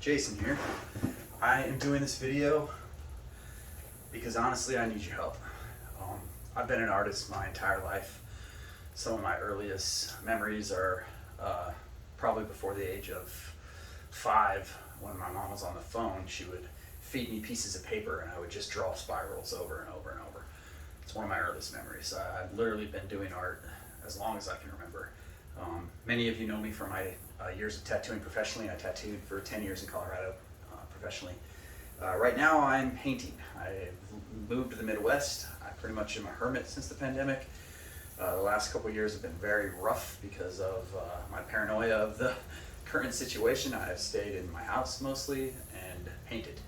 Jason here. I am doing this video because honestly I need your help. I've been an artist my entire life. Some of my earliest memories are probably before the age of 5. When my mom was on the phone, she would feed me pieces of paper and I would just draw spirals over and over and over. It's one of my earliest memories. I've literally been doing art as long as I can remember. Many of you know me from my years of tattooing professionally. I tattooed for 10 years in Colorado professionally. Right now I'm painting. I moved to the Midwest. I pretty much am a hermit since the pandemic. The last couple of years have been very rough because of my paranoia of the current situation. I have stayed in my house mostly and painted.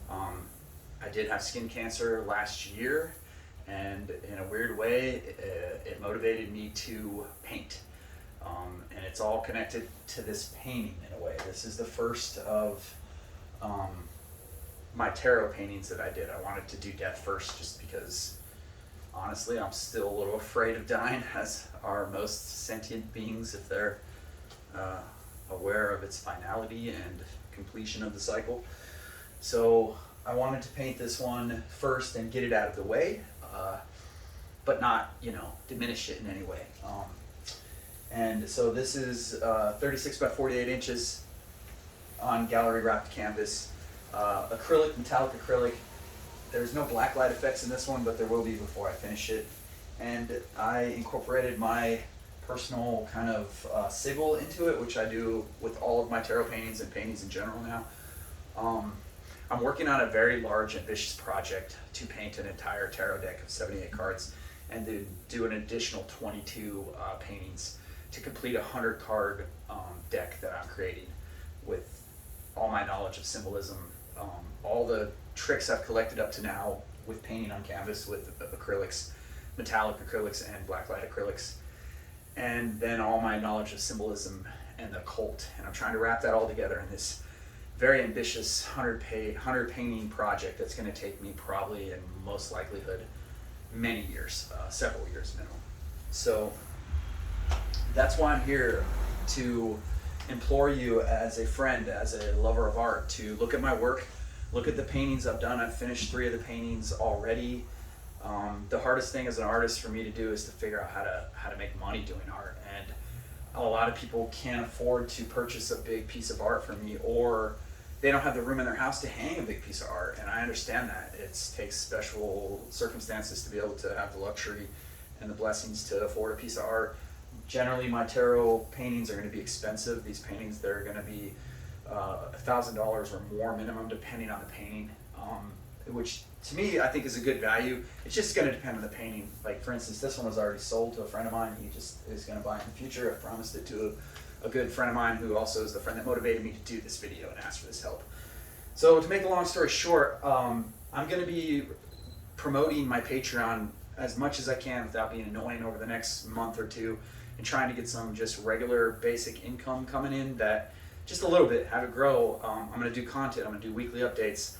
I did have skin cancer last year, and in a weird way it motivated me to paint. And it's all connected to this painting in a way. This is the first of my tarot paintings that I did. I wanted to do death first just because honestly I'm still a little afraid of dying, as are most sentient beings if they're aware of its finality and completion of the cycle. So I wanted to paint this one first and get it out of the way, but not, diminish it in any way. And so this is 36 by 48 inches on gallery wrapped canvas, acrylic, metallic acrylic. There's no black light effects in this one, but there will be before I finish it. And I incorporated my personal kind of sigil into it, which I do with all of my tarot paintings and paintings in general now. I'm working on a very large, ambitious project to paint an entire tarot deck of 78 cards and to do an additional 22 paintings to complete a 100 card deck that I'm creating with all my knowledge of symbolism, all the tricks I've collected up to now with painting on canvas with acrylics, metallic acrylics and blacklight acrylics, and then all my knowledge of symbolism and the occult. And I'm trying to wrap that all together in this very ambitious 100 painting project that's going to take me probably, in most likelihood, many years, several years minimum. So that's why I'm here, to implore you as a friend, as a lover of art, to look at my work, look at the paintings I've done. I've finished 3 of the paintings already. The hardest thing as an artist for me to do is to figure out how to make money doing art. And a lot of people can't afford to purchase a big piece of art from me, or they don't have the room in their house to hang a big piece of art. And I understand that. It takes special circumstances to be able to have the luxury and the blessings to afford a piece of art. Generally, my tarot paintings are going to be expensive. These paintings, they're going to be $1,000 or more minimum, depending on the painting, which to me I think is a good value. It's just going to depend on the painting. Like, for instance, this one was already sold to a friend of mine. He just is going to buy it in the future. I promised it to a good friend of mine who also is the friend that motivated me to do this video and ask for this help. So to make a long story short, I'm going to be promoting my Patreon as much as I can without being annoying over the next month or two, and trying to get some just regular basic income coming in, that just a little bit, have it grow. I'm going to do content. I'm going to do weekly updates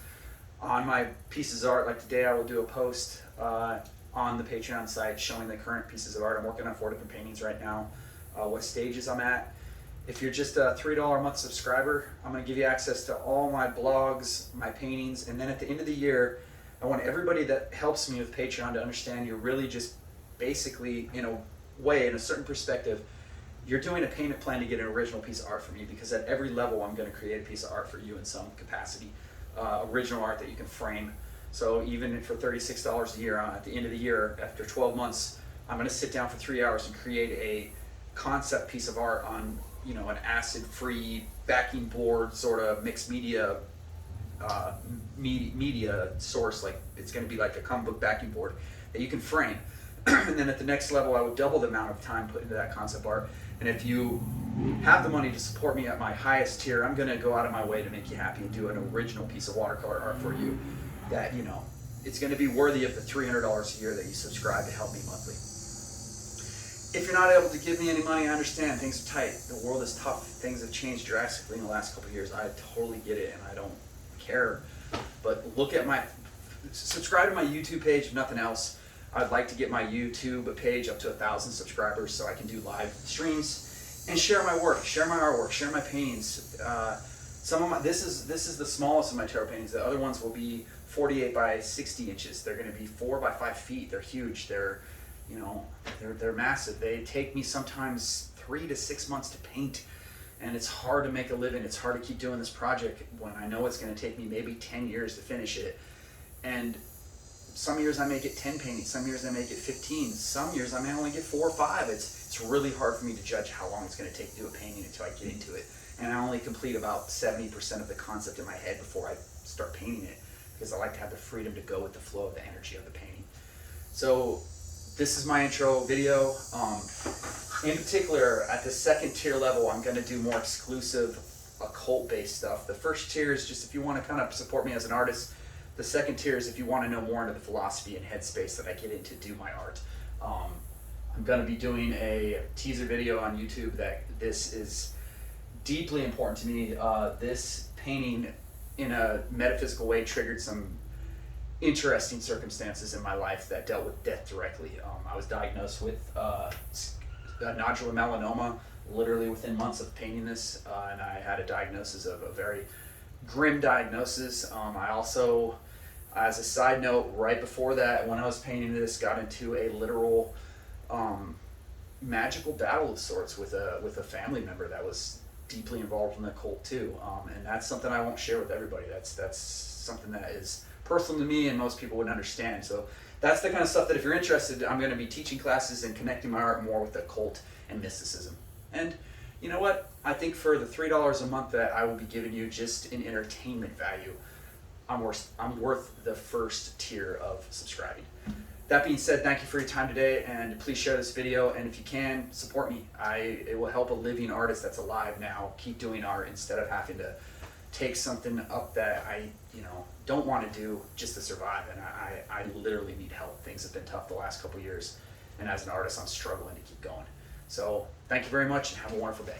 on my pieces of art. Like today I will do a post on the Patreon site showing the current pieces of art. I'm working on 4 different paintings right now, what stages I'm at. If you're just a $3 a month subscriber, I'm going to give you access to all my blogs, my paintings, and then at the end of the year, I want everybody that helps me with Patreon to understand you're really just basically, in a way, in a certain perspective, you're doing a payment plan to get an original piece of art from me, because at every level I'm going to create a piece of art for you in some capacity, original art that you can frame. So even for $36 a year, at the end of the year, after 12 months, I'm going to sit down for 3 hours and create a concept piece of art on, an acid-free backing board, sort of mixed media media source. Like, it's going to be like a comic book backing board that you can frame. And then at the next level, I would double the amount of time put into that concept art. And if you have the money to support me at my highest tier, I'm going to go out of my way to make you happy and do an original piece of watercolor art for you that, it's going to be worthy of the $300 a year that you subscribe to help me monthly. If you're not able to give me any money, I understand. Things are tight. The world is tough. Things have changed drastically in the last couple of years. I totally get it, and I don't care. But subscribe to my YouTube page, if nothing else. I'd like to get my YouTube page up to 1,000 subscribers so I can do live streams and share my work, share my artwork, share my paintings. Some of my, this is the smallest of my tarot paintings. The other ones will be 48 by 60 inches. They're going to be 4 by 5 feet. They're huge. They're, you know, they're massive. They take me sometimes 3 to 6 months to paint, and it's hard to make a living. It's hard to keep doing this project when I know it's going to take me maybe 10 years to finish it. And some years I may get 10 paintings, some years I may get 15, some years I may only get 4 or 5. It's really hard for me to judge how long it's going to take to do a painting until I get into it. And I only complete about 70% of the concept in my head before I start painting it, because I like to have the freedom to go with the flow of the energy of the painting. So this is my intro video. In particular, at the second tier level, I'm going to do more exclusive occult-based stuff. The first tier is just if you want to kind of support me as an artist. The second tier is if you want to know more into the philosophy and headspace that I get into do my art. I'm going to be doing a teaser video on YouTube that this is deeply important to me. This painting in a metaphysical way triggered some interesting circumstances in my life that dealt with death directly. I was diagnosed with nodular melanoma literally within months of painting this, and I had a diagnosis of a very grim diagnosis. I also, as a side note, right before that, when I was painting this, got into a literal magical battle of sorts with a family member that was deeply involved in the occult too, and that's something I won't share with everybody. That's something that is personal to me and most people wouldn't understand. So that's the kind of stuff that if you're interested, I'm going to be teaching classes and connecting my art more with the occult and mysticism. And you know what? I think for the $3 a month that I will be giving you just in entertainment value, I'm worth the first tier of subscribing. That being said, thank you for your time today, and please share this video, and if you can, support me. It will help a living artist that's alive now keep doing art instead of having to take something up that I don't want to do just to survive. And I literally need help. Things have been tough the last couple years, and as an artist I'm struggling to keep going. So thank you very much and have a wonderful day.